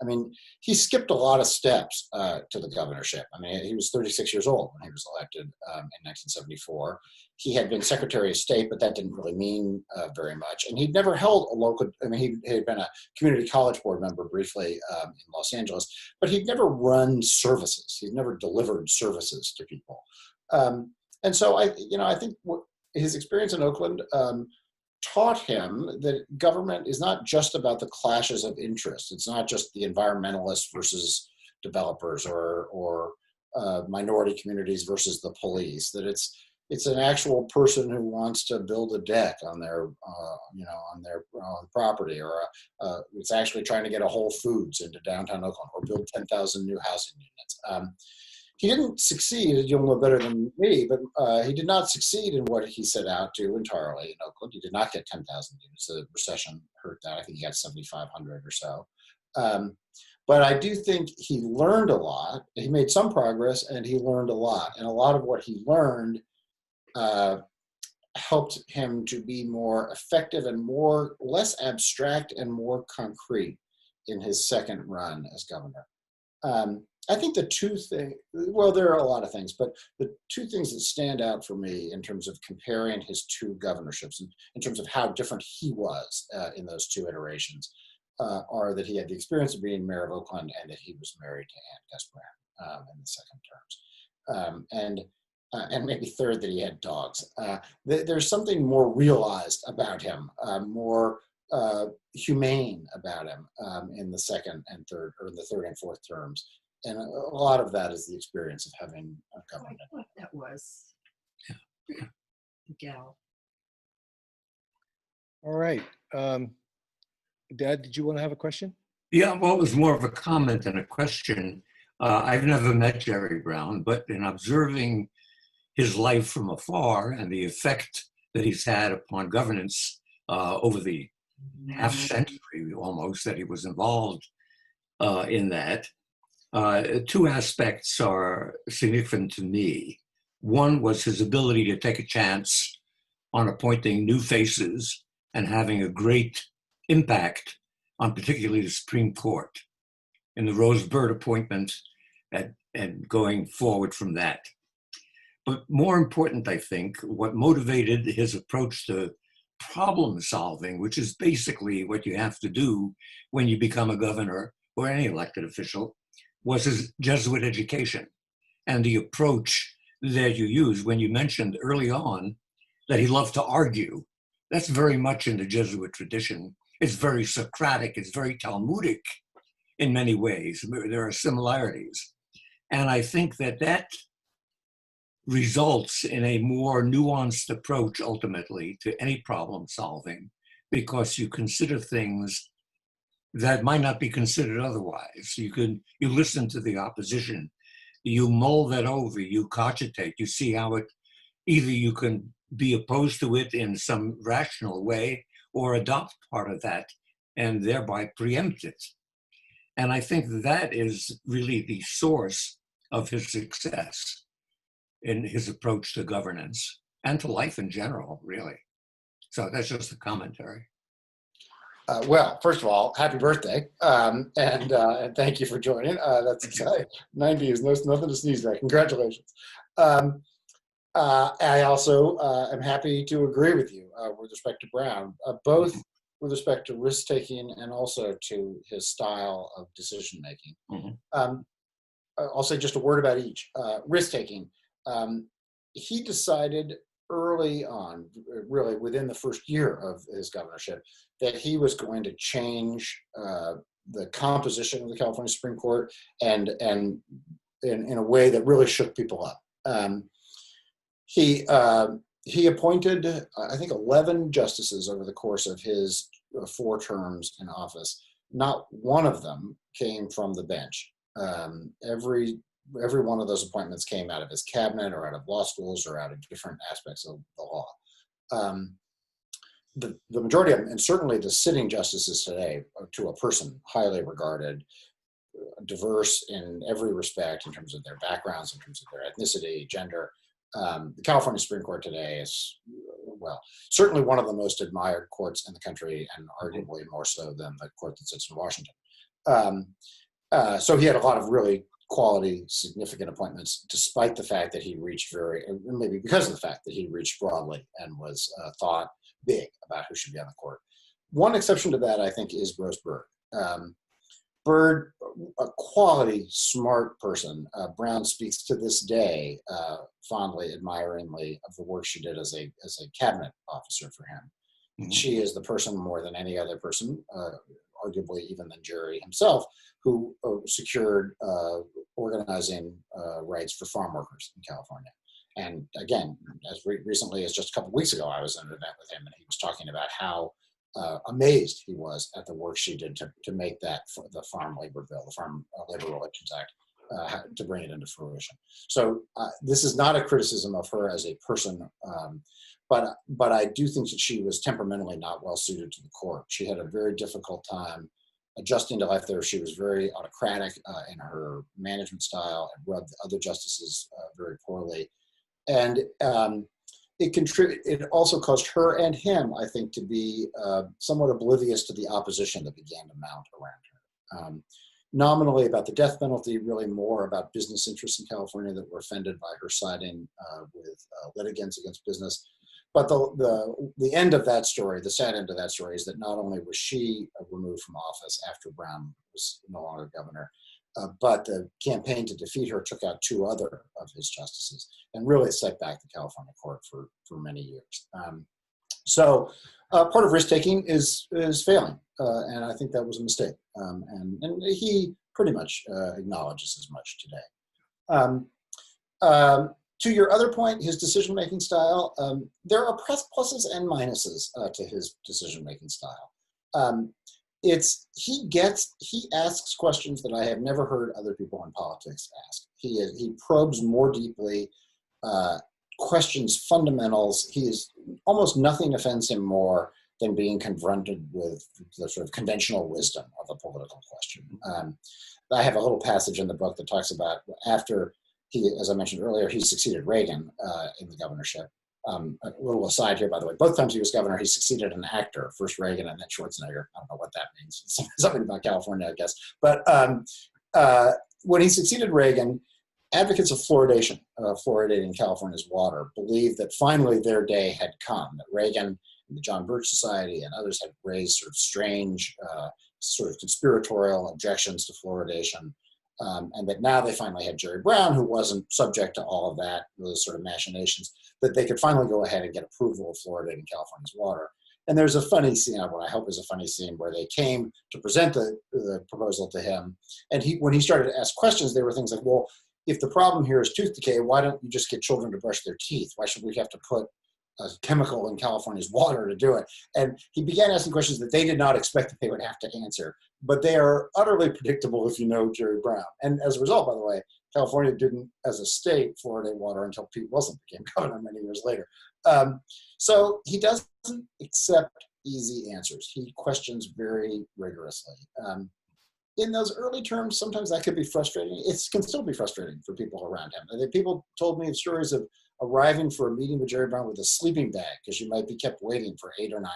I mean, he skipped a lot of steps to the governorship. I mean, he was 36 years old when he was elected in 1974. He had been Secretary of State, but that didn't really mean very much. And he'd never held a local, I mean, he had been a community college board member briefly in Los Angeles, but he'd never run services. He'd never delivered services to people. And so I think his experience in Oakland taught him that government is not just about the clashes of interest. It's not just the environmentalists versus developers or minority communities versus the police. That it's an actual person who wants to build a deck on their on their property, or it's actually trying to get a Whole Foods into downtown Oakland, or build 10,000 new housing units. He didn't succeed, you'll know better than me, but he did not succeed in what he set out to entirely in Oakland. He did not get 10,000 units. The recession hurt that. I think he got 7,500 or so. But I do think he learned a lot. He made some progress, and he learned a lot. And a lot of what he learned helped him to be more effective and less abstract and more concrete in his second run as governor. I think the two things, well, there are a lot of things, but the two things that stand out for me in terms of comparing his two governorships, and in terms of how different he was in those two iterations, are that he had the experience of being mayor of Oakland, and that he was married to Ann Gus Brown in the second terms. And maybe third, that he had dogs. There's something more realized about him, more humane about him in the second and third, or the third and fourth terms. And a lot of that is the experience of having a government. I thought that was the gal. All right. Dad, did you want to have a question? Yeah, well, it was more of a comment than a question. I've never met Jerry Brown, but in observing his life from afar and the effect that he's had upon governance over the half century almost that he was involved in that, Two aspects are significant to me. One was his ability to take a chance on appointing new faces and having a great impact on particularly the Supreme Court in the Rose Bird appointment and going forward from that. But more important, I think, what motivated his approach to problem solving, which is basically what you have to do when you become a governor or any elected official, was his Jesuit education and the approach that you use. When you mentioned early on that he loved to argue, that's very much in the Jesuit tradition. It's very Socratic, it's very Talmudic in many ways. There are similarities. And I think that that results in a more nuanced approach ultimately to any problem solving, because you consider things that might not be considered otherwise. You listen to the opposition, you mull that over, you cogitate, you see how it, either you can be opposed to it in some rational way or adopt part of that and thereby preempt it. And I think that is really the source of his success in his approach to governance and to life in general, really. So that's just a commentary. Well, first of all, happy birthday, and thank you for joining. That's exciting. 90 is nothing to sneeze at. Congratulations. I also am happy to agree with you with respect to Brown, both with respect to risk-taking and also to his style of decision-making. Mm-hmm. I'll say just a word about each. Risk-taking. He decided early on, really within the first year of his governorship, that he was going to change the composition of the California Supreme Court and in a way that really shook people up. He appointed, I think, 11 justices over the course of his 4 terms in office. Not one of them came from the bench. Every one of those appointments came out of his cabinet or out of law schools or out of different aspects of the law. The majority of them, and certainly the sitting justices today, to a person, highly regarded, diverse in every respect in terms of their backgrounds, in terms of their ethnicity, gender. The California Supreme Court today is, well, certainly one of the most admired courts in the country, and arguably more so than the court that sits in Washington. So he had a lot of really quality, significant appointments, despite the fact that he reached maybe because of the fact that he reached broadly and was thought big about who should be on the court. One exception to that, I think, is Rose Bird. Bird, a quality, smart person. Brown speaks to this day fondly, admiringly of the work she did as a cabinet officer for him. Mm-hmm. She is the person more than any other person, arguably even than Jerry himself, who secured organizing rights for farm workers in California. And again, as recently as just a couple of weeks ago, I was at an event with him, and he was talking about how amazed he was at the work she did to make that the Farm Labor Bill, the Farm Labor Relations Act, to bring it into fruition. So this is not a criticism of her as a person, but I do think that she was temperamentally not well suited to the court. She had a very difficult time adjusting to life there. She was very autocratic in her management style and rubbed the other justices very poorly. And it also caused her and him, I think, to be somewhat oblivious to the opposition that began to mount around her. Nominally about the death penalty, really more about business interests in California that were offended by her siding with litigants against business. But the end of that story, the sad end of that story, is that not only was she removed from office after Brown was no longer governor, but the campaign to defeat her took out 2 other of his justices and really set back the California court for many years. So part of risk-taking is failing, and I think that was a mistake. And he pretty much acknowledges as much today. To your other point, his decision-making style, there are pluses and minuses to his decision-making style. He asks questions that I have never heard other people in politics ask. He probes more deeply, questions fundamentals. Almost nothing offends him more than being confronted with the sort of conventional wisdom of a political question. I have a little passage in the book that talks about after he, as I mentioned earlier, he succeeded Reagan in the governorship. A little aside here, by the way, both times he was governor, he succeeded an actor, first Reagan and then Schwarzenegger. I don't know what that means. Something about California, I guess. But when he succeeded Reagan, advocates of fluoridation, fluoridating California's water, believed that finally their day had come, that Reagan and the John Birch Society and others had raised sort of strange, sort of conspiratorial objections to fluoridation, and that now they finally had Jerry Brown, who wasn't subject to all of that, those sort of machinations, that they could finally go ahead and get approval of fluoridating California's water. And there's a funny scene, what I hope is a funny scene, where they came to present the proposal to him. And when he started to ask questions, there were things like, well, if the problem here is tooth decay, why don't you just get children to brush their teeth? Why should we have to put a chemical in California's water to do it? And he began asking questions that they did not expect that they would have to answer, but they are utterly predictable if you know Jerry Brown. And as a result, by the way, California didn't, as a state, fluoridate water until Pete Wilson became governor many years later. So he doesn't accept easy answers. He questions very rigorously. In those early terms, sometimes that could be frustrating. It can still be frustrating for people around him. I think people told me of stories of arriving for a meeting with Jerry Brown with a sleeping bag because you might be kept waiting for 8 or 9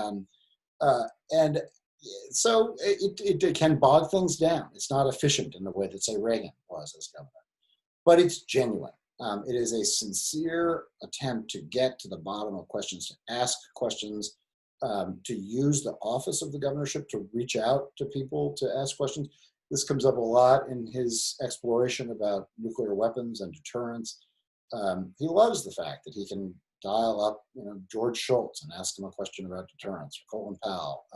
hours. And so it can bog things down. It's not efficient in the way that, say, Reagan was as governor, but it's genuine. It is a sincere attempt to get to the bottom of questions, to ask questions, to use the office of the governorship to reach out to people to ask questions. This comes up a lot in his exploration about nuclear weapons and deterrence. He loves the fact that he can dial up, George Shultz and ask him a question about deterrence, or Colin Powell,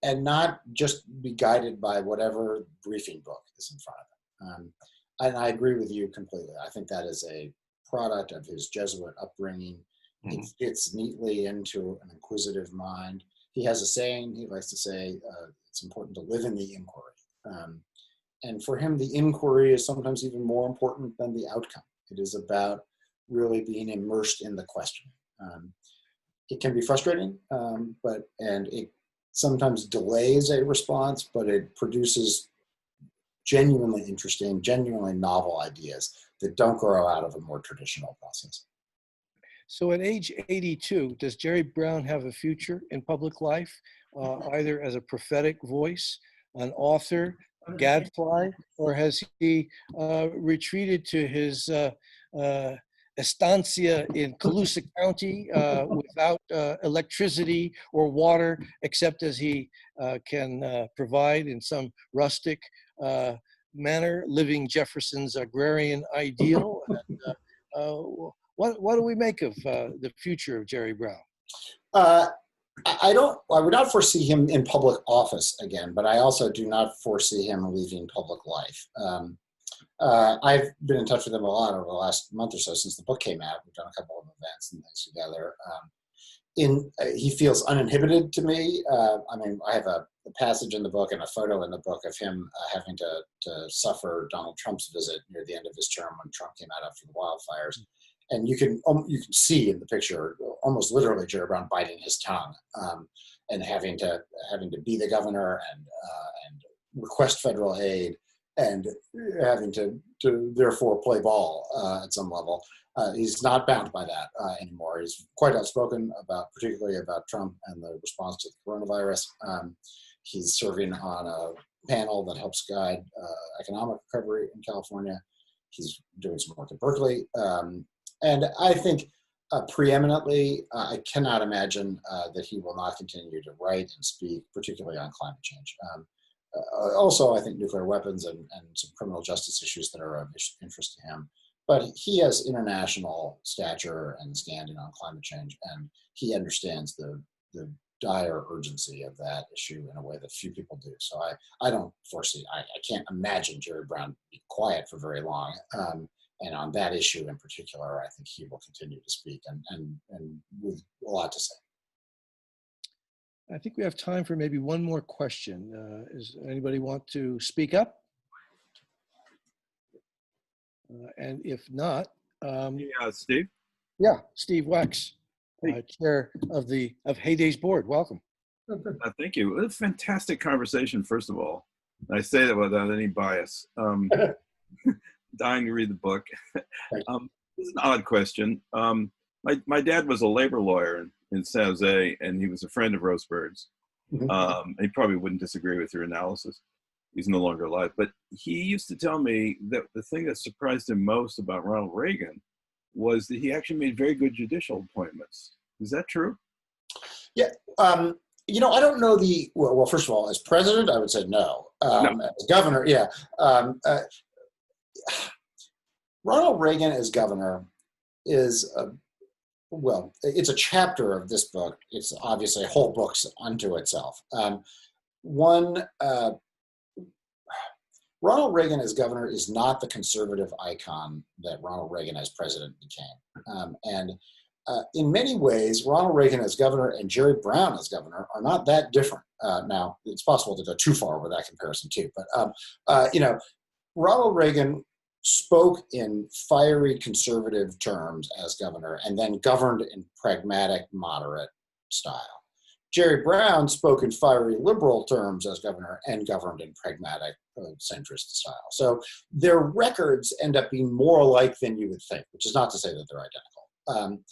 and not just be guided by whatever briefing book is in front of him. And I agree with you completely. I think that is a product of his Jesuit upbringing. It fits neatly into an inquisitive mind. He has a saying, he likes to say, it's important to live in the inquiry. And for him, the inquiry is sometimes even more important than the outcome. It is about really being immersed in the question. It can be frustrating, and it sometimes delays a response, but it produces genuinely interesting, genuinely novel ideas that don't grow out of a more traditional process. So at age 82, does Jerry Brown have a future in public life, either as a prophetic voice, an author, a gadfly, or has he retreated to his estancia in Colusa County without electricity or water, except as he can provide in some rustic manner, living Jefferson's agrarian ideal? And, what do we make of the future of Jerry Brown? I would not foresee him in public office again, but I also do not foresee him leaving public life. I've been in touch with him a lot over the last month or so since the book came out. We've done a couple of events and things together. He feels uninhibited to me. I have a passage in the book and a photo in the book of him having to suffer Donald Trump's visit near the end of his term when Trump came out after the wildfires. And you can see in the picture almost literally Jerry Brown biting his tongue and having to be the governor and request federal aid and having to therefore play ball at some level. He's not bound by that anymore. He's quite outspoken particularly about Trump and the response to the coronavirus. He's serving on a panel that helps guide economic recovery in California. He's doing some work at Berkeley. And I think preeminently, I cannot imagine that he will not continue to write and speak, particularly on climate change. Also, I think nuclear weapons and some criminal justice issues that are of interest to him. But he has international stature and standing on climate change, and he understands the dire urgency of that issue in a way that few people do. So I don't foresee, I can't imagine Jerry Brown be quiet for very long. And on that issue in particular, I think he will continue to speak and with a lot to say. I think we have time for maybe one more question. Does anybody want to speak up? And if not, Yeah, Steve? yeah, Steve Wax. chair of Heyday's board. Welcome. Thank you. It's a fantastic conversation, first of all. I say that without any bias. Dying to read the book. This is an odd question. My dad was a labor lawyer in San Jose, and he was a friend of Rosebird's. He probably wouldn't disagree with your analysis. He's no longer alive. But he used to tell me that the thing that surprised him most about Ronald Reagan was that he actually made very good judicial appointments. Is that true? Yeah. You know, I don't know well, first of all, as president, I would say no. No. As governor, yeah. Ronald Reagan as governor is, well, it's a chapter of this book. It's obviously a whole book unto itself. Ronald Reagan as governor is not the conservative icon that Ronald Reagan as president became. In many ways, Ronald Reagan as governor and Jerry Brown as governor are not that different. Now, it's possible to go too far with that comparison too, but you know, Ronald Reagan spoke in fiery conservative terms as governor and then governed in pragmatic, moderate style. Jerry Brown spoke in fiery liberal terms as governor and governed in pragmatic, centrist style. So their records end up being more alike than you would think, which is not to say that they're identical.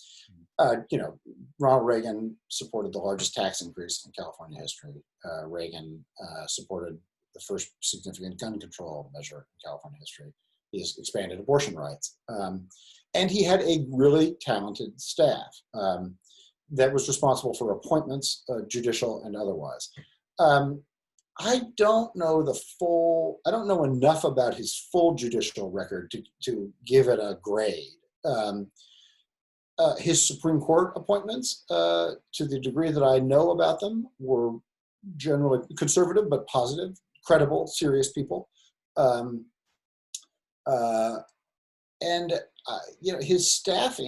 You know, Ronald Reagan supported the largest tax increase in California history. Reagan supported the first significant gun control measure in California history. He has expanded abortion rights. And he had a really talented staff that was responsible for appointments, judicial and otherwise. I don't know enough about his full judicial record to give it a grade. His Supreme Court appointments, to the degree that I know about them, were generally conservative but positive, credible, serious people. You know, his staff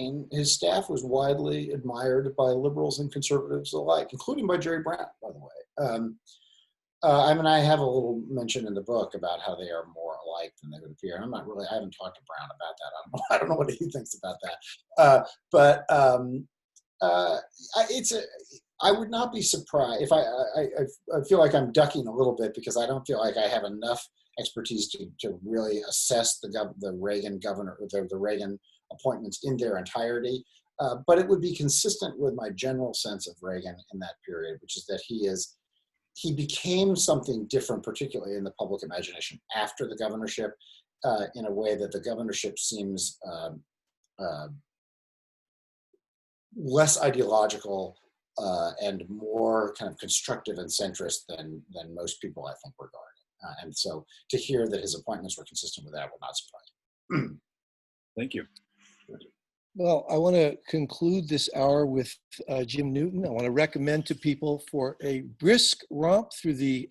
was widely admired by liberals and conservatives alike, including by Jerry Brown, by the way. I mean, I have a little mention in the book about how they are more alike than they would appear. I haven't talked to Brown about that. I don't know what he thinks about that. I would not be surprised if I feel like I'm ducking a little bit because I don't feel like I have enough expertise to really assess the Reagan governor, the Reagan appointments in their entirety. But it would be consistent with my general sense of Reagan in that period, which is that he became something different, particularly in the public imagination after the governorship, in a way that the governorship seems less ideological and more kind of constructive and centrist than most people, I think, regard. And so to hear that his appointments were consistent with that would not surprise me. Thank you. Well, I want to conclude this hour with Jim Newton. I want to recommend to people for a brisk romp through the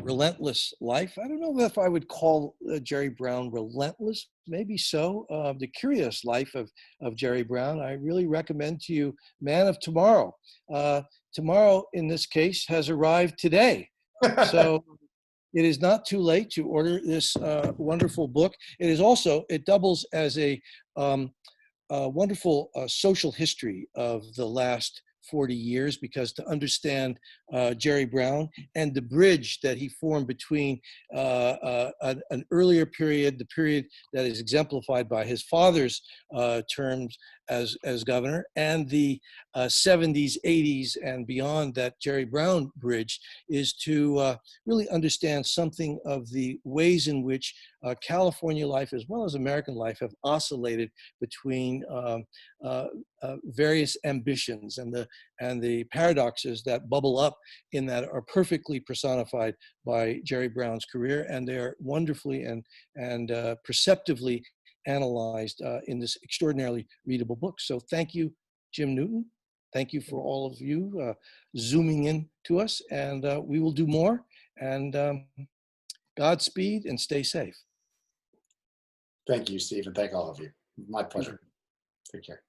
relentless life. I don't know if I would call Jerry Brown relentless. Maybe so. The curious life of Jerry Brown. I really recommend to you Man of Tomorrow. Tomorrow, in this case, has arrived today. So it is not too late to order this wonderful book. It doubles as a wonderful social history of the last 40 years, because to understand Jerry Brown and the bridge that he formed between an earlier period, the period that is exemplified by his father's terms as governor, and the 70s, 80s, and beyond that Jerry Brown bridge, is to really understand something of the ways in which California life as well as American life have oscillated between various ambitions, and the paradoxes that bubble up in that are perfectly personified by Jerry Brown's career, and they're wonderfully and perceptively analyzed in this extraordinarily readable book. So thank you, Jim Newton. Thank you for all of you zooming in to us, and we will do more. And Godspeed and stay safe. Thank you, Steve, and thank all of you. My pleasure. Take care.